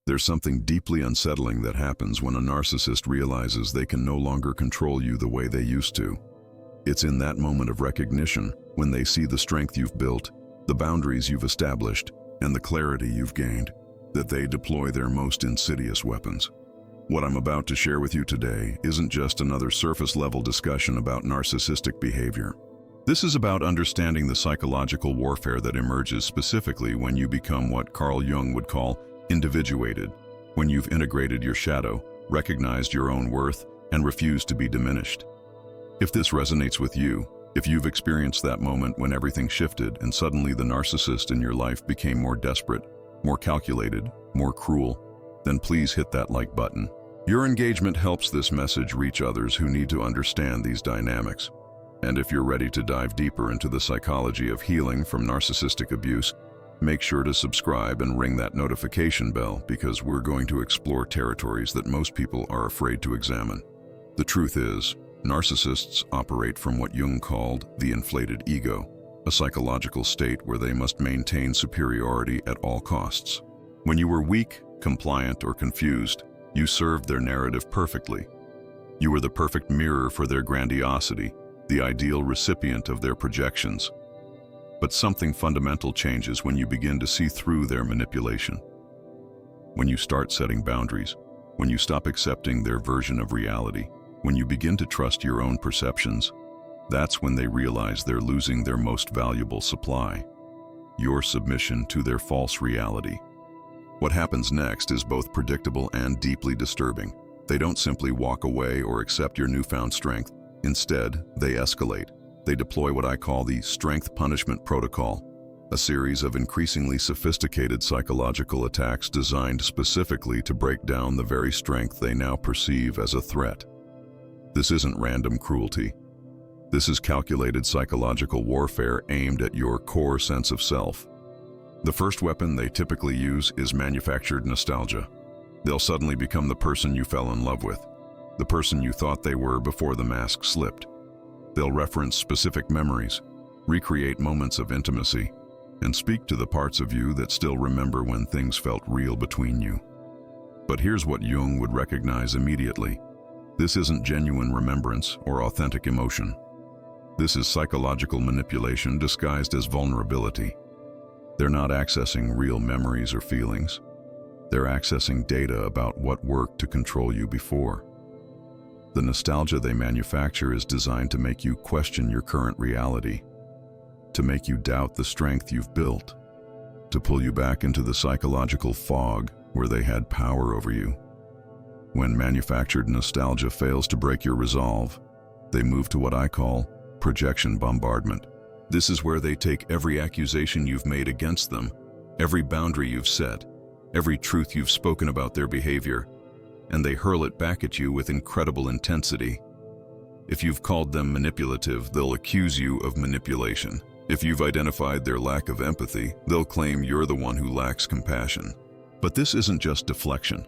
There's something deeply unsettling that happens when a narcissist realizes they can no longer control you the way they used to. It's in that moment of recognition, when they see the strength you've built, the boundaries you've established, and the clarity you've gained, that they deploy their most insidious weapons. What I'm about to share with you today isn't just another surface-level discussion about narcissistic behavior. This is about understanding the psychological warfare that emerges specifically when you become what Carl Jung would call individuated, when you've integrated your shadow, recognized your own worth, and refused to be diminished. If this resonates with you, if you've experienced that moment when everything shifted and suddenly the narcissist in your life became more desperate, more calculated, more cruel, then please hit that like button. Your engagement helps this message reach others who need to understand these dynamics. And if you're ready to dive deeper into the psychology of healing from narcissistic abuse, make sure to subscribe and ring that notification bell, because we're going to explore territories that most people are afraid to examine. The truth is, narcissists operate from what Jung called the inflated ego, a psychological state where they must maintain superiority at all costs. When you were weak, compliant, or confused, you served their narrative perfectly. You were the perfect mirror for their grandiosity, the ideal recipient of their projections. But something fundamental changes when you begin to see through their manipulation. When you start setting boundaries, when you stop accepting their version of reality, when you begin to trust your own perceptions, that's when they realize they're losing their most valuable supply, your submission to their false reality. What happens next is both predictable and deeply disturbing. They don't simply walk away or accept your newfound strength. Instead, they escalate. They deploy what I call the strength punishment protocol, a series of increasingly sophisticated psychological attacks designed specifically to break down the very strength they now perceive as a threat. This isn't random cruelty. This is calculated psychological warfare aimed at your core sense of self. The first weapon they typically use is manufactured nostalgia. They'll suddenly become the person you fell in love with, the person you thought they were before the mask slipped. They'll reference specific memories, recreate moments of intimacy, and speak to the parts of you that still remember when things felt real between you. But here's what Jung would recognize immediately. This isn't genuine remembrance or authentic emotion. This is psychological manipulation disguised as vulnerability. They're not accessing real memories or feelings. They're accessing data about what worked to control you before. The nostalgia they manufacture is designed to make you question your current reality, to make you doubt the strength you've built, to pull you back into the psychological fog where they had power over you. When manufactured nostalgia fails to break your resolve, they move to what I call projection bombardment. This is where they take every accusation you've made against them, every boundary you've set, every truth you've spoken about their behavior, and they hurl it back at you with incredible intensity. If you've called them manipulative, they'll accuse you of manipulation. If you've identified their lack of empathy, they'll claim you're the one who lacks compassion. But this isn't just deflection.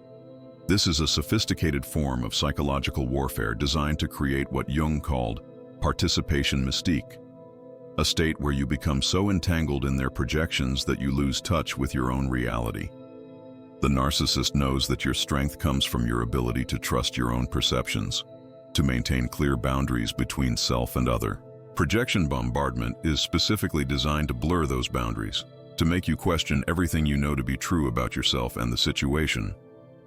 This is a sophisticated form of psychological warfare designed to create what Jung called participation mystique, a state where you become so entangled in their projections that you lose touch with your own reality. The narcissist knows that your strength comes from your ability to trust your own perceptions, to maintain clear boundaries between self and other. Projection bombardment is specifically designed to blur those boundaries, to make you question everything you know to be true about yourself and the situation.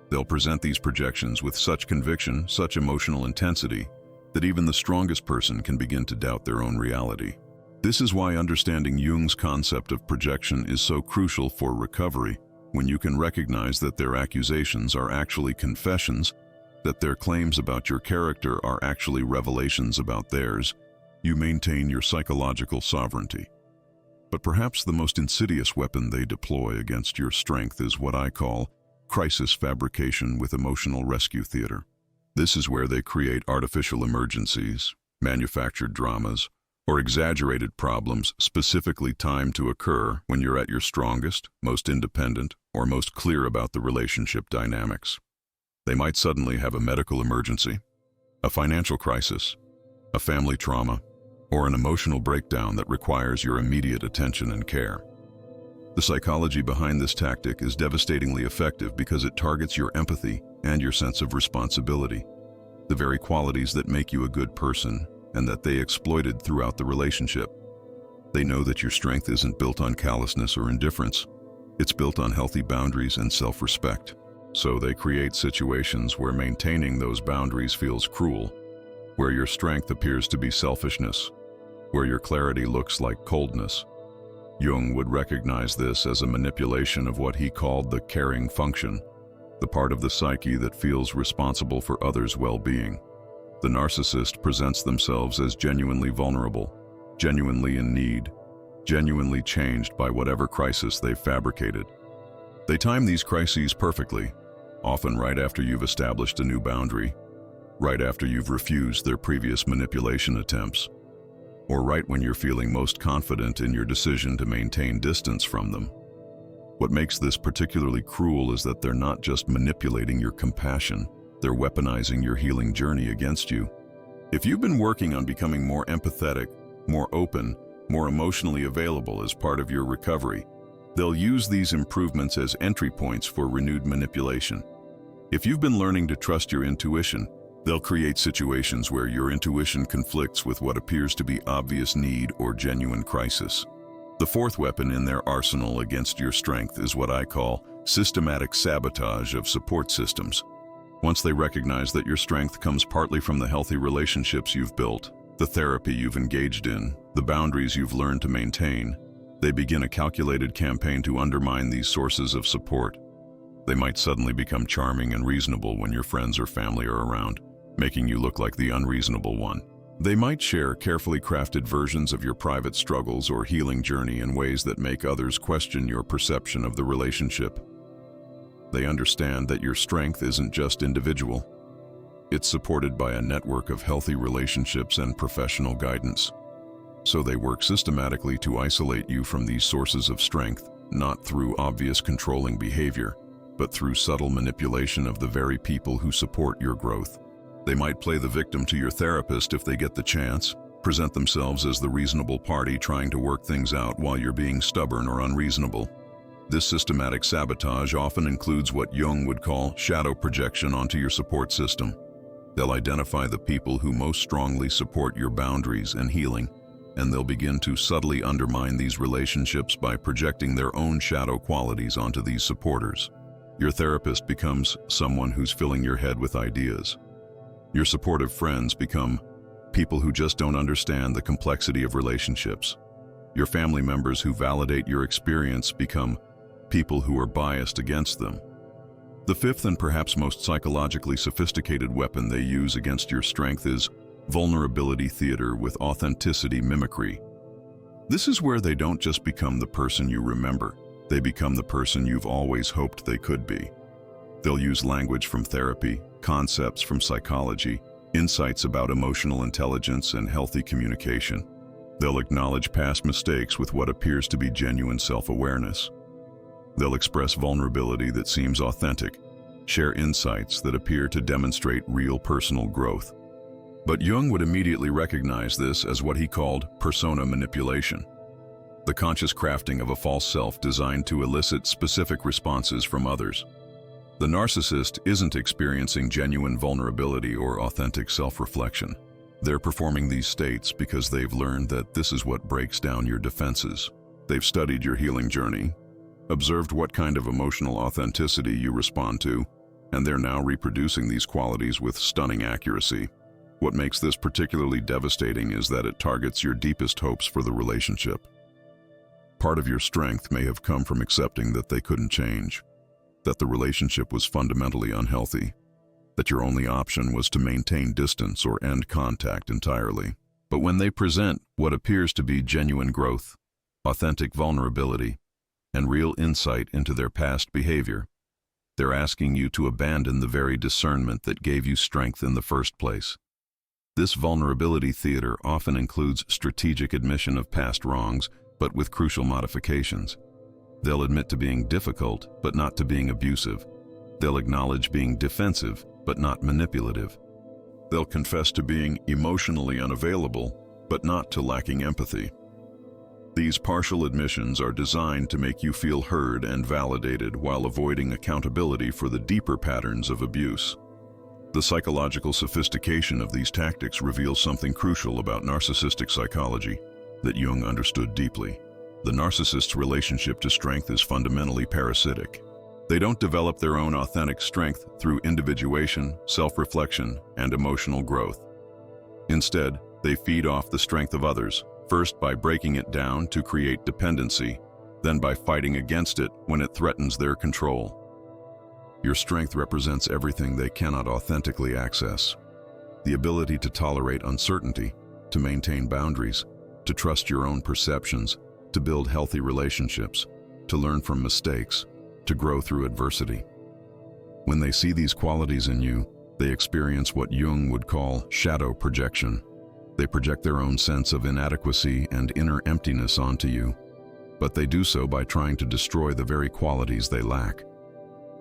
They'll present these projections with such conviction, such emotional intensity, that even the strongest person can begin to doubt their own reality. This is why understanding Jung's concept of projection is so crucial for recovery. When you can recognize that their accusations are actually confessions, that their claims about your character are actually revelations about theirs, you maintain your psychological sovereignty. But perhaps the most insidious weapon they deploy against your strength is what I call crisis fabrication with emotional rescue theater. This is where they create artificial emergencies, manufactured dramas, or exaggerated problems specifically timed to occur when you're at your strongest, most independent, or most clear about the relationship dynamics. They might suddenly have a medical emergency, a financial crisis, a family trauma, or an emotional breakdown that requires your immediate attention and care. The psychology behind this tactic is devastatingly effective because it targets your empathy and your sense of responsibility, the very qualities that make you a good person and that they exploited throughout the relationship. They know that your strength isn't built on callousness or indifference. It's built on healthy boundaries and self-respect. So they create situations where maintaining those boundaries feels cruel, where your strength appears to be selfishness, where your clarity looks like coldness. Jung would recognize this as a manipulation of what he called the caring function, the part of the psyche that feels responsible for others' well-being. The narcissist presents themselves as genuinely vulnerable, genuinely in need, genuinely changed by whatever crisis they've fabricated. They time these crises perfectly, often right after you've established a new boundary, right after you've refused their previous manipulation attempts, or right when you're feeling most confident in your decision to maintain distance from them. What makes this particularly cruel is that they're not just manipulating your compassion, they're weaponizing your healing journey against you. If you've been working on becoming more empathetic, more open, more emotionally available as part of your recovery, they'll use these improvements as entry points for renewed manipulation. If you've been learning to trust your intuition, they'll create situations where your intuition conflicts with what appears to be obvious need or genuine crisis. The fourth weapon in their arsenal against your strength is what I call systematic sabotage of support systems. Once they recognize that your strength comes partly from the healthy relationships you've built, the therapy you've engaged in, the boundaries you've learned to maintain, they begin a calculated campaign to undermine these sources of support. They might suddenly become charming and reasonable when your friends or family are around, making you look like the unreasonable one. They might share carefully crafted versions of your private struggles or healing journey in ways that make others question your perception of the relationship. They understand that your strength isn't just individual. It's supported by a network of healthy relationships and professional guidance. So they work systematically to isolate you from these sources of strength, not through obvious controlling behavior, but through subtle manipulation of the very people who support your growth. They might play the victim to your therapist if they get the chance, present themselves as the reasonable party trying to work things out while you're being stubborn or unreasonable. This systematic sabotage often includes what Jung would call shadow projection onto your support system. They'll identify the people who most strongly support your boundaries and healing, and they'll begin to subtly undermine these relationships by projecting their own shadow qualities onto these supporters. Your therapist becomes someone who's filling your head with ideas. Your supportive friends become people who just don't understand the complexity of relationships. Your family members who validate your experience become people who are biased against them. The fifth and perhaps most psychologically sophisticated weapon they use against your strength is vulnerability theater with authenticity mimicry. This is where they don't just become the person you remember, they become the person you've always hoped they could be. They'll use language from therapy, concepts from psychology, insights about emotional intelligence and healthy communication. They'll acknowledge past mistakes with what appears to be genuine self-awareness. They'll express vulnerability that seems authentic, share insights that appear to demonstrate real personal growth. But Jung would immediately recognize this as what he called persona manipulation, the conscious crafting of a false self designed to elicit specific responses from others. The narcissist isn't experiencing genuine vulnerability or authentic self-reflection. They're performing these states because they've learned that this is what breaks down your defenses. They've studied your healing journey, observed what kind of emotional authenticity you respond to, and they're now reproducing these qualities with stunning accuracy. What makes this particularly devastating is that it targets your deepest hopes for the relationship. Part of your strength may have come from accepting that they couldn't change, that the relationship was fundamentally unhealthy, that your only option was to maintain distance or end contact entirely. But when they present what appears to be genuine growth, authentic vulnerability, and real insight into their past behavior, they're asking you to abandon the very discernment that gave you strength in the first place. This vulnerability theater often includes strategic admission of past wrongs, but with crucial modifications. They'll admit to being difficult, but not to being abusive. They'll acknowledge being defensive, but not manipulative. They'll confess to being emotionally unavailable, but not to lacking empathy. These partial admissions are designed to make you feel heard and validated while avoiding accountability for the deeper patterns of abuse. The psychological sophistication of these tactics reveals something crucial about narcissistic psychology that Jung understood deeply. The narcissist's relationship to strength is fundamentally parasitic. They don't develop their own authentic strength through individuation, self-reflection, and emotional growth. Instead, they feed off the strength of others, first by breaking it down to create dependency, then by fighting against it when it threatens their control. Your strength represents everything they cannot authentically access. The ability to tolerate uncertainty, to maintain boundaries, to trust your own perceptions, to build healthy relationships, to learn from mistakes, to grow through adversity. When they see these qualities in you, they experience what Jung would call shadow projection. They project their own sense of inadequacy and inner emptiness onto you, but they do so by trying to destroy the very qualities they lack.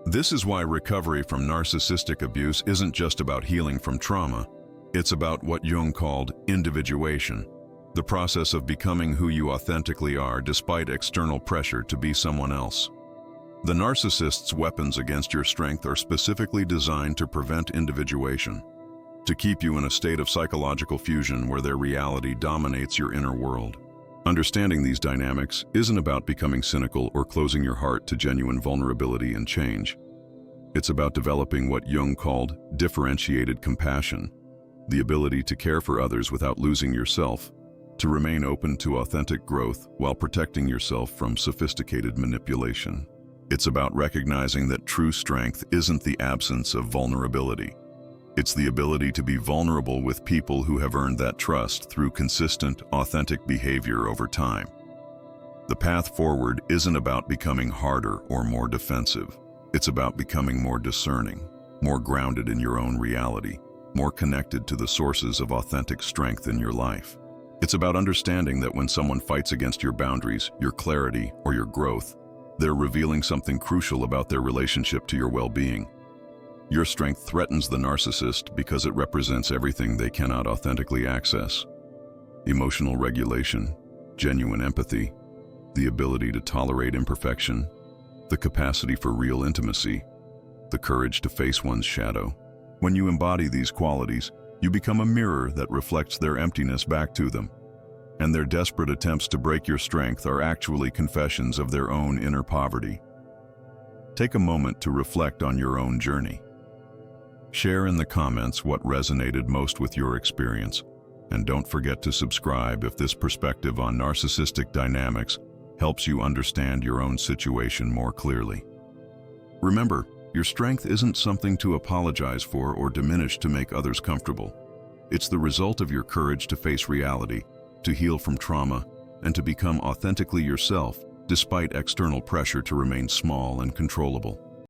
This is why recovery from narcissistic abuse isn't just about healing from trauma. It's about what Jung called individuation, the process of becoming who you authentically are despite external pressure to be someone else. The narcissist's weapons against your strength are specifically designed to prevent individuation, to keep you in a state of psychological fusion where their reality dominates your inner world. Understanding these dynamics isn't about becoming cynical or closing your heart to genuine vulnerability and change. It's about developing what Jung called differentiated compassion, the ability to care for others without losing yourself, to remain open to authentic growth while protecting yourself from sophisticated manipulation. It's about recognizing that true strength isn't the absence of vulnerability. It's the ability to be vulnerable with people who have earned that trust through consistent, authentic behavior over time. The path forward isn't about becoming harder or more defensive. It's about becoming more discerning, more grounded in your own reality, more connected to the sources of authentic strength in your life. It's about understanding that when someone fights against your boundaries, your clarity, or your growth, they're revealing something crucial about their relationship to your well-being. Your strength threatens the narcissist because it represents everything they cannot authentically access. Emotional regulation, genuine empathy, the ability to tolerate imperfection, the capacity for real intimacy, the courage to face one's shadow. When you embody these qualities, you become a mirror that reflects their emptiness back to them. And their desperate attempts to break your strength are actually confessions of their own inner poverty. Take a moment to reflect on your own journey. Share in the comments what resonated most with your experience, and don't forget to subscribe if this perspective on narcissistic dynamics helps you understand your own situation more clearly. Remember, your strength isn't something to apologize for or diminish to make others comfortable. It's the result of your courage to face reality, to heal from trauma, and to become authentically yourself despite external pressure to remain small and controllable.